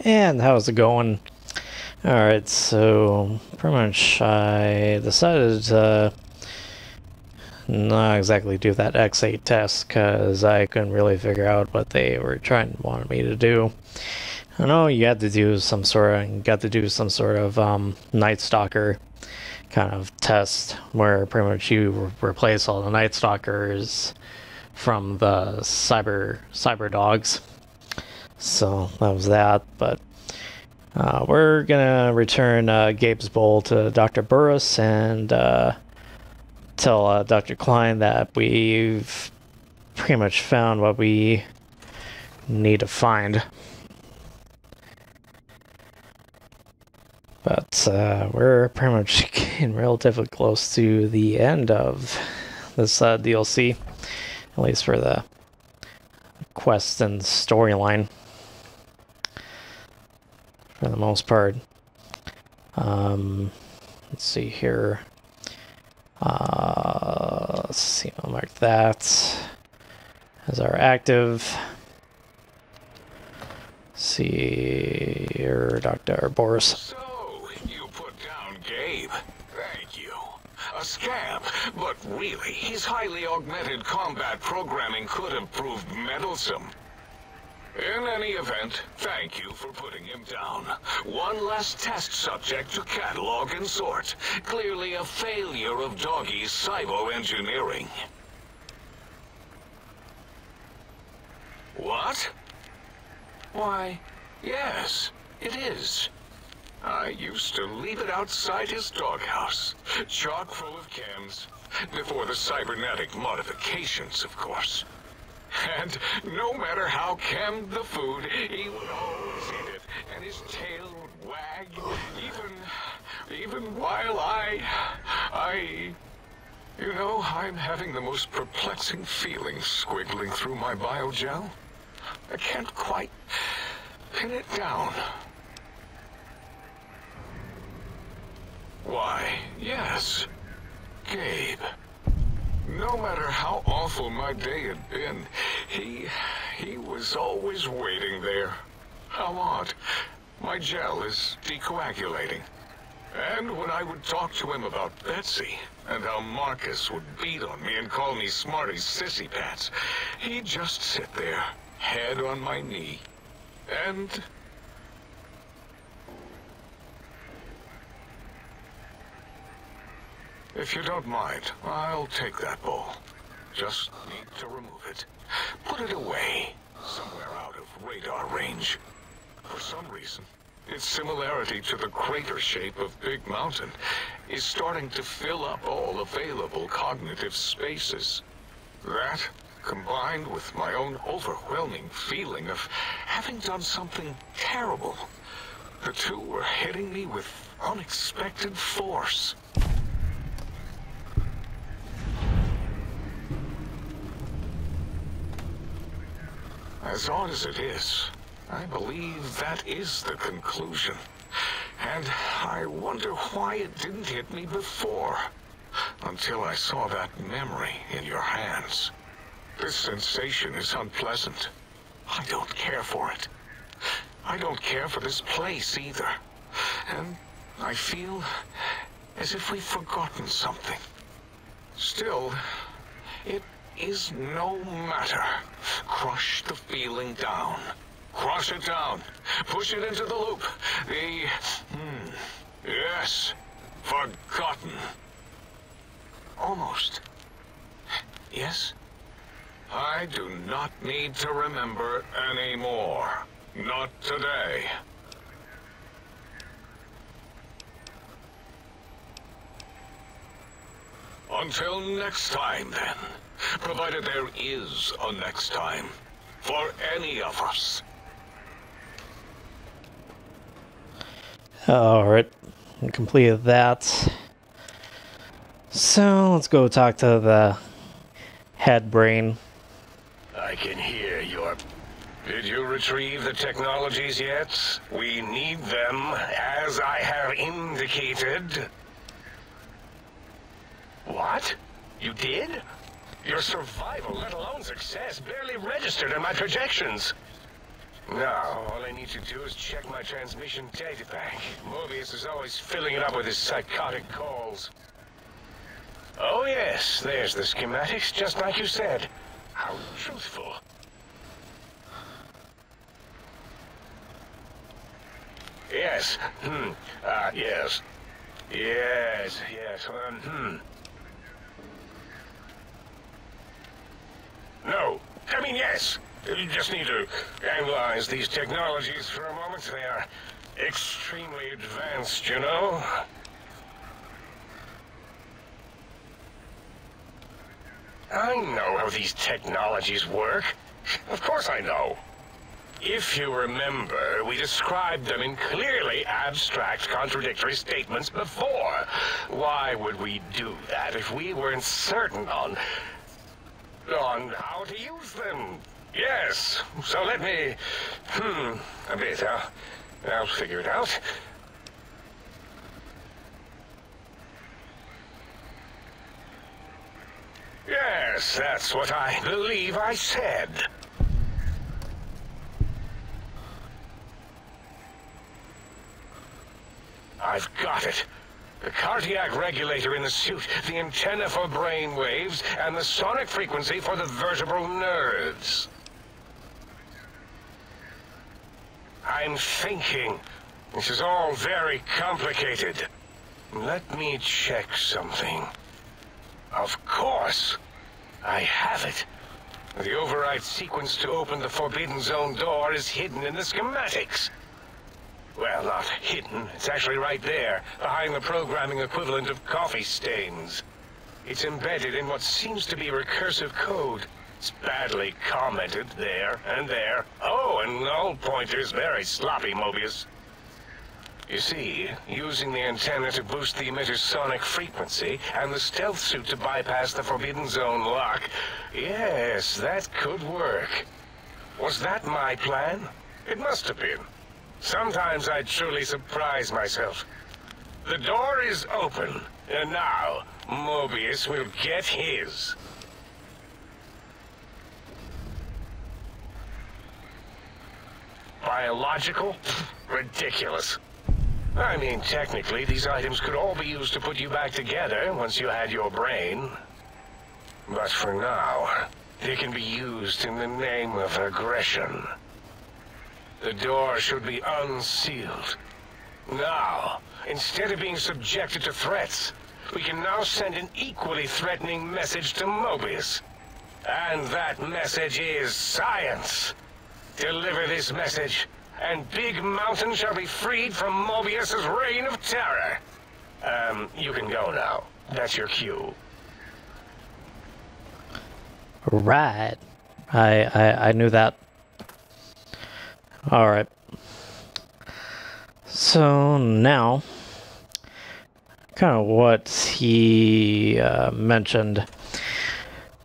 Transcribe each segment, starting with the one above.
And how's it going? Alright, so pretty much I decided to not exactly do that X8 test because I couldn't really figure out what they were wanted me to do. I know you had to do some sort of Night Stalker kind of test where pretty much you replace all the Night Stalkers from the cyber dogs. So that was that, but we're gonna return Gabe's bowl to Dr. Burris and tell Dr. Klein that we've pretty much found what we need to find. But we're pretty much getting relatively close to the end of this DLC, at least for the quest and storyline, for the most part. Let's see here. Let's see, I'll mark that as our active. Let's see here, Dr. Boris. So, you put down Gabe. Thank you. A scamp, but really, his highly augmented combat programming could have proved meddlesome. In any event, thank you for putting him down. One less test subject to catalog and sort. Clearly a failure of Doggy's cybo-engineering. What? Why, yes, it is. I used to leave it outside his doghouse, chock full of chems, before the cybernetic modifications, of course. And no matter how chemmed the food, he would always eat it, and his tail would wag, even while you know, I'm having the most perplexing feeling squiggling through my biogel. I can't quite pin it down. Why, yes, Gabe. No matter how awful my day had been, he was always waiting there. How odd. My gel is decoagulating. And when I would talk to him about Betsy, and how Marcus would beat on me and call me Smarty's sissy pants, he'd just sit there, head on my knee, and... If you don't mind, I'll take that bowl. Just need to remove it. Put it away, somewhere out of radar range. For some reason, its similarity to the crater shape of Big Mountain is starting to fill up all available cognitive spaces. That, combined with my own overwhelming feeling of having done something terrible, the two were hitting me with unexpected force. As odd as it is, I believe that is the conclusion. And I wonder why it didn't hit me before, until I saw that memory in your hands. This sensation is unpleasant. I don't care for it. I don't care for this place either. And I feel as if we've forgotten something. Still, it is no matter. Crush the feeling down. Crush it down. Push it into the loop. Yes. Forgotten. Almost. Yes? I do not need to remember anymore. Not today. Until next time, then. Provided there is a next time. For any of us. Alright, we completed that. So, let's go talk to the head brain. I can hear your... Did you retrieve the technologies yet? We need them, as I have indicated. What? You did? Your survival, let alone success, barely registered in my projections. Now, all I need to do is check my transmission data bank. Mobius is always filling it up with his psychotic calls. Oh yes, there's the schematics, just like you said. How truthful. Yes. Yes. Yes. No. I mean, yes. You just need to analyze these technologies for a moment. They are extremely advanced, you know. I know how these technologies work. Of course I know. If you remember, we described them in clearly abstract, contradictory statements before. Why would we do that if we weren't certain on how to use them? Yes, so let me... a bit, huh? I'll figure it out. Yes, that's what I believe I said. I've got it. The cardiac regulator in the suit, the antenna for brain waves, and the sonic frequency for the vertebral nerves. I'm thinking. This is all very complicated. Let me check something. Of course. I have it. The override sequence to open the Forbidden Zone door is hidden in the schematics. Well, not hidden. It's actually right there, behind the programming equivalent of coffee stains. It's embedded in what seems to be recursive code. It's badly commented there and there. Oh, and null pointers very sloppy, Mobius. You see, using the antenna to boost the emitter's sonic frequency, and the stealth suit to bypass the Forbidden Zone lock, yes, that could work. Was that my plan? It must have been. Sometimes I truly surprise myself. The door is open, and now Mobius will get his. Biological? Ridiculous. I mean, technically, these items could all be used to put you back together once you had your brain. But for now, they can be used in the name of aggression. The door should be unsealed. Now, instead of being subjected to threats, we can now send an equally threatening message to Mobius. And that message is science. Deliver this message, and Big Mountain shall be freed from Mobius's reign of terror. You can go now. That's your cue. Right. I knew that. Alright. So now, kind of what he mentioned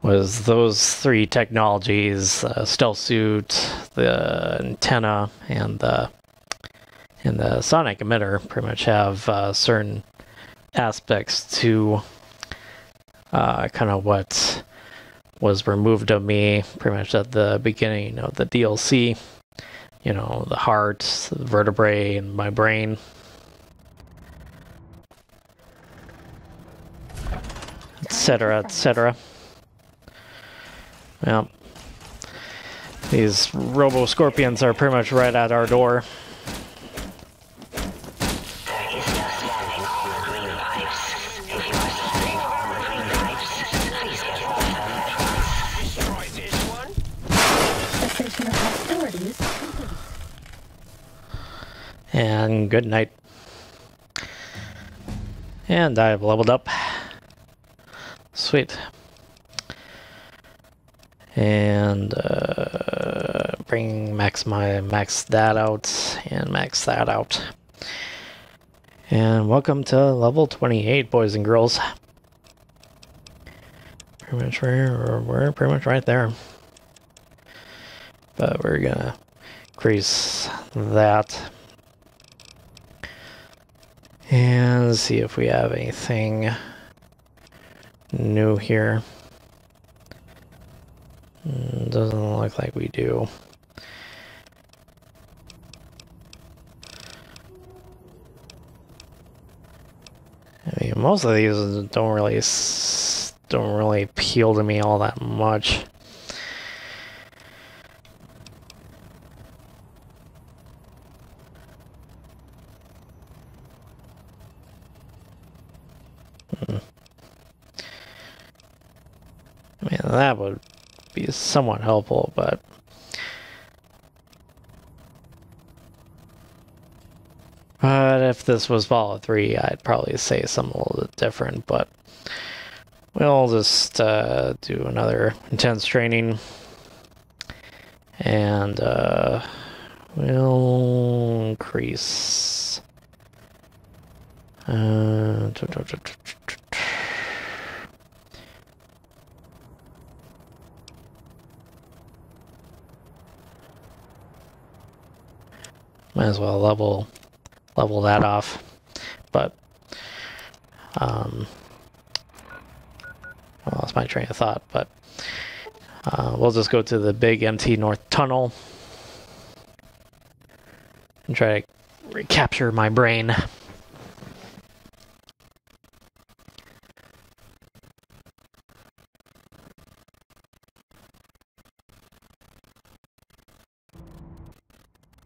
was those three technologies, stealth suit, the antenna, and the sonic emitter pretty much have certain aspects to kind of what was removed of me pretty much at the beginning of the DLC. You know, the heart, the vertebrae, and my brain. Etc., etc. Well, these robo-scorpions are pretty much right at our door. And good night. And I've leveled up. Sweet. And max that out and max that out. And welcome to level 28, boys and girls. Pretty much we're pretty much right there. But we're gonna increase that. And see if we have anything new here. Doesn't look like we do. I mean, most of these don't really appeal to me all that much. I mean, that would be somewhat helpful, but if this was Fallout 3, I'd probably say something a little bit different, but we'll just do another intense training, and we'll increase might as well level that off, but I lost my train of thought, but we'll just go to the big empty north tunnel and try to recapture my brain.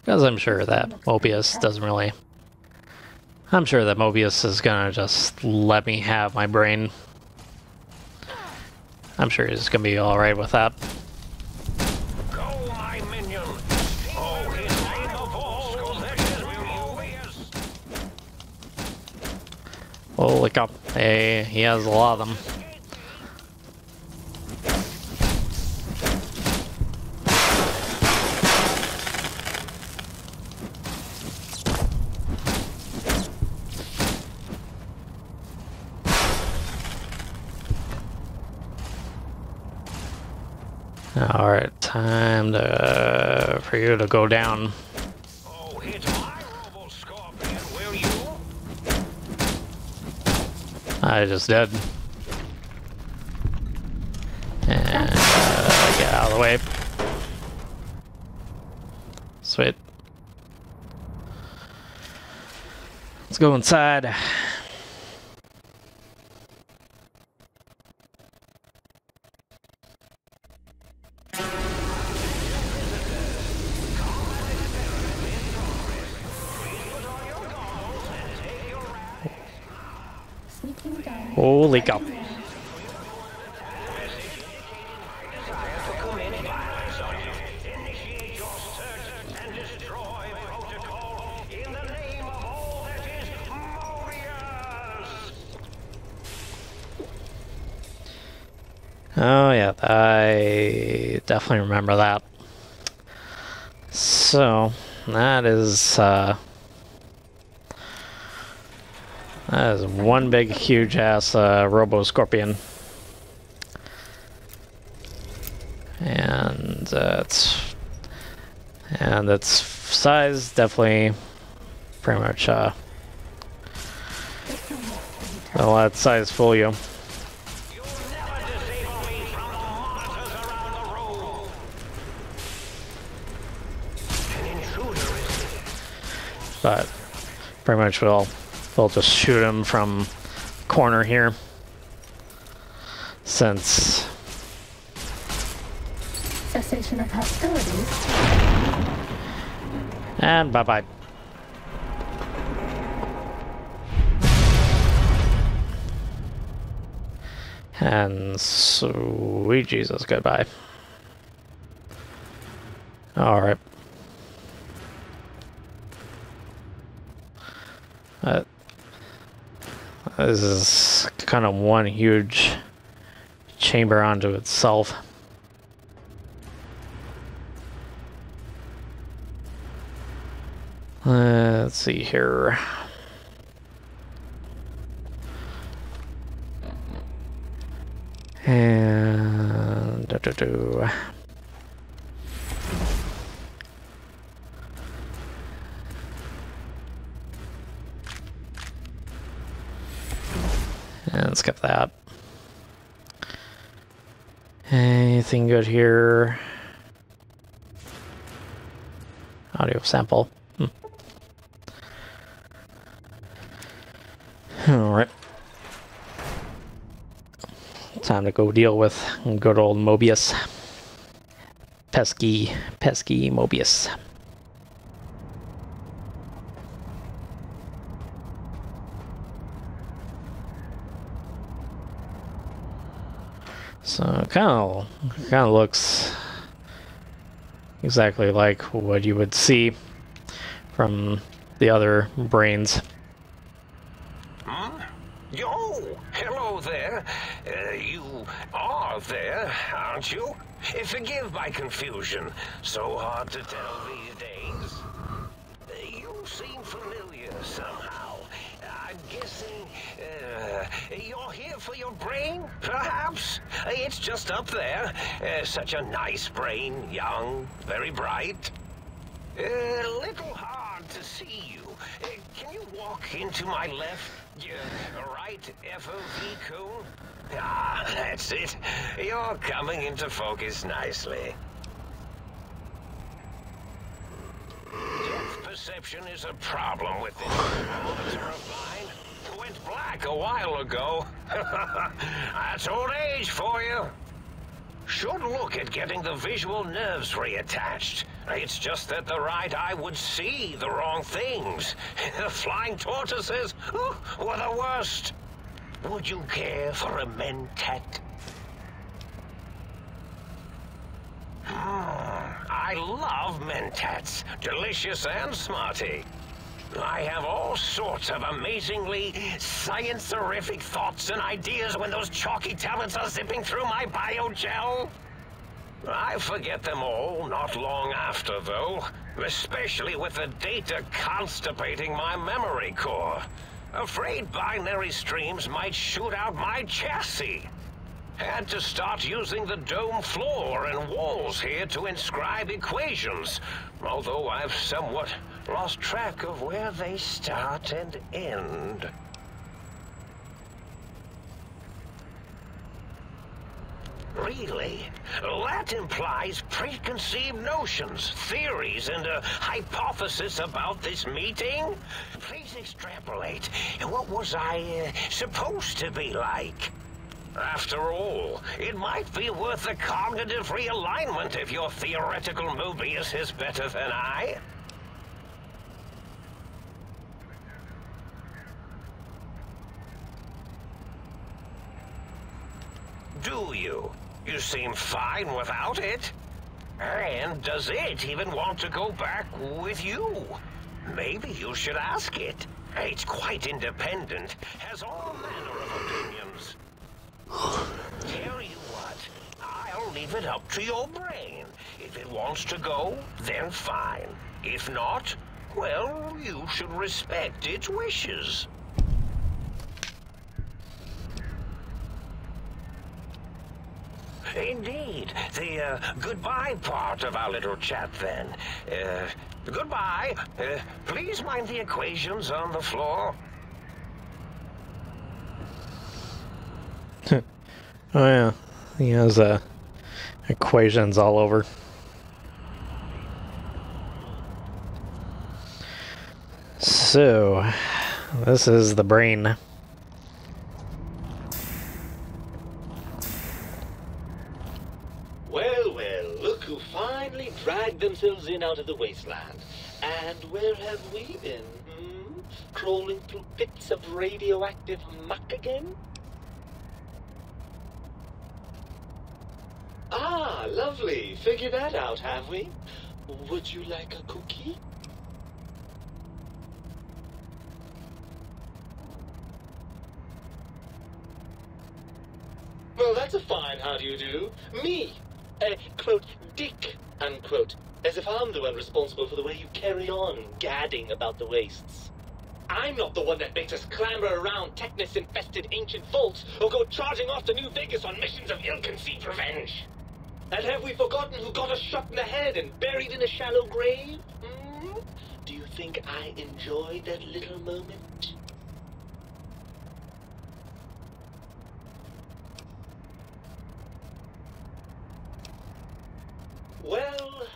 Because I'm sure that Mobius doesn't really... I'm sure that Mobius is gonna just let me have my brain. I'm sure he's gonna be alright with that. Go, my minion! Oh, in the name of all that is Mobius! Holy cow. Hey, he has a lot of them. Alright, time for you to go down. Oh, hit my robo scorpion, will you? I just did. And get out of the way. Sweet. Let's go inside. Holy cow. Oh yeah, I definitely remember that. So, that is one big, huge ass Robo Scorpion, and its size definitely pretty much don't let size fool you. But pretty much we'll just shoot him from corner here, since cessation of hostilities. And bye-bye. And sweet Jesus, goodbye. Alright. This is kind of one huge chamber onto itself. Let's see here. And and skip that. Anything good here? Audio sample. Alright. Time to go deal with good old Mobius. Pesky Mobius. So kind of looks exactly like what you would see from the other brains. Yo, hello there. You are there, aren't you? Forgive my confusion. So hard to tell these days. You seem familiar somehow. I'm guessing you're here for your brain, perhaps? It's just up there. Such a nice brain, young, very bright. A little hard to see you. Can you walk into my left, right FOV cone? Ah, that's it. You're coming into focus nicely. Depth perception is a problem with this monitor of mine. It went black a while ago. That's old age for you. Should look at getting the visual nerves reattached. It's just that the right eye would see the wrong things. The flying tortoises were the worst. Would you care for a mentat? I love mentats. Delicious and smarty. I have all sorts of amazingly science-terrific thoughts and ideas when those chalky talents are zipping through my biogel. I forget them all not long after, though, especially with the data constipating my memory core. Afraid binary streams might shoot out my chassis. Had to start using the dome floor and walls here to inscribe equations, although I've somewhat lost track of where they start and end. Really? That implies preconceived notions, theories, and a hypothesis about this meeting? Please extrapolate. What was I supposed to be like? After all, it might be worth a cognitive realignment if your theoretical Mobius is better than I. Do you? You seem fine without it. And does it even want to go back with you? Maybe you should ask it. It's quite independent, has all manner of opinions. Tell you what, I'll leave it up to your brain. If it wants to go, then fine. If not, well, you should respect its wishes. Indeed. The goodbye part of our little chat, then. Goodbye. Please mind the equations on the floor. Oh yeah, he has equations all over. So, this is the brain. Well, look who finally dragged themselves in out of the wasteland. And where have we been, Crawling through pits of radioactive muck again? Ah, lovely. Figured that out, have we? Would you like a cookie? Well, that's a fine how do you do. Me, quote, dick, unquote. As if I'm the one responsible for the way you carry on gadding about the wastes. I'm not the one that makes us clamber around Technus-infested ancient vaults or go charging off to New Vegas on missions of ill-conceived revenge. And have we forgotten who got us shot in the head and buried in a shallow grave? Do you think I enjoyed that little moment? Well,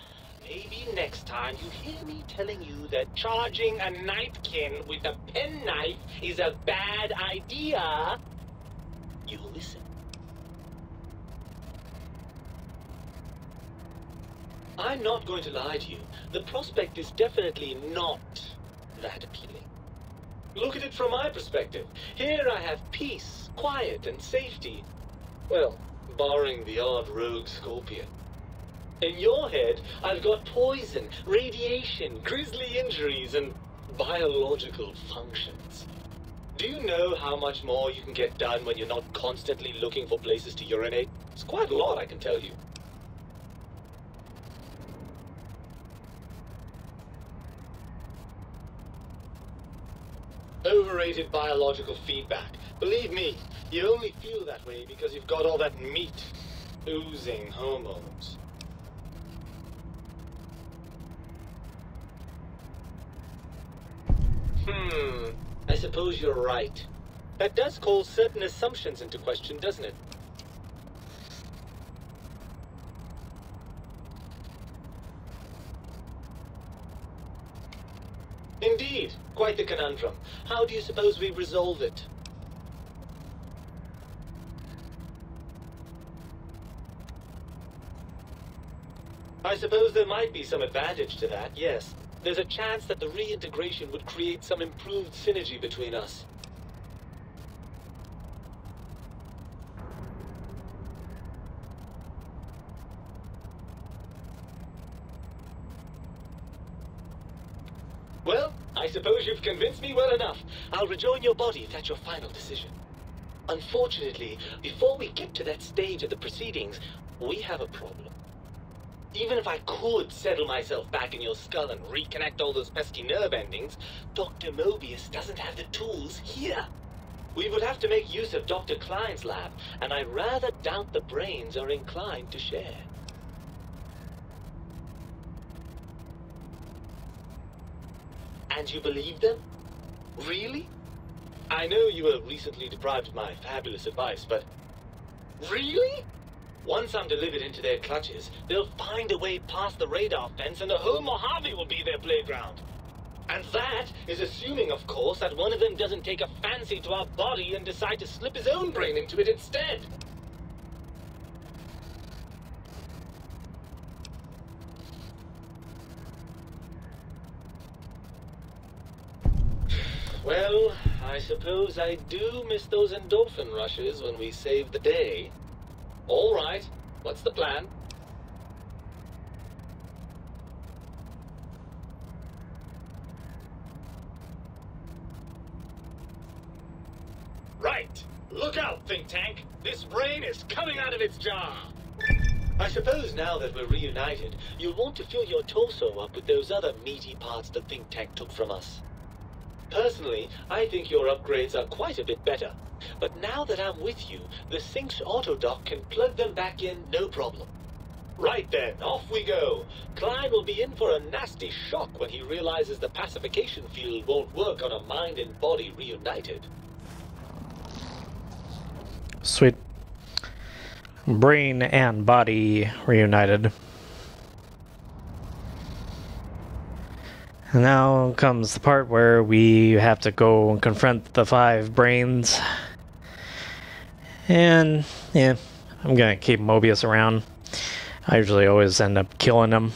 maybe next time you hear me telling you that charging a napkin with a penknife is a bad idea, you'll listen. I'm not going to lie to you. The prospect is definitely not that appealing. Look at it from my perspective. Here I have peace, quiet, and safety. Well, barring the odd rogue scorpion. In your head, I've got poison, radiation, grisly injuries, and biological functions. Do you know how much more you can get done when you're not constantly looking for places to urinate? It's quite a lot, I can tell you. Overrated biological feedback. Believe me, you only feel that way because you've got all that meat, oozing hormones. I suppose you're right. That does call certain assumptions into question, doesn't it? Indeed, quite the conundrum. How do you suppose we resolve it? I suppose there might be some advantage to that, yes. There's a chance that the reintegration would create some improved synergy between us. Well, I suppose you've convinced me well enough. I'll rejoin your body if that's your final decision. Unfortunately, before we get to that stage of the proceedings, we have a problem. Even if I could settle myself back in your skull and reconnect all those pesky nerve endings, Dr. Mobius doesn't have the tools here. We would have to make use of Dr. Klein's lab, and I rather doubt the brains are inclined to share. And you believe them? Really? I know you were recently deprived of my fabulous advice, but... Really? Once I'm delivered into their clutches, they'll find a way past the radar fence and the whole Mojave will be their playground. And that is assuming, of course, that one of them doesn't take a fancy to our body and decide to slip his own brain into it instead. Well, I suppose I do miss those endorphin rushes when we save the day. All right, what's the plan? Right. Look out, think tank. This brain is coming out of its jar. I suppose now that we're reunited, you'll want to fill your torso up with those other meaty parts the think tank took from us. Personally, I think your upgrades are quite a bit better. But now that I'm with you, the Sync's autodock can plug them back in no problem. Right then, off we go. Klein will be in for a nasty shock when he realizes the pacification field won't work on a mind and body reunited. Sweet. Brain and body reunited. And now comes the part where we have to go and confront the 5 brains. And, yeah, I'm gonna keep Mobius around. I usually always end up killing him.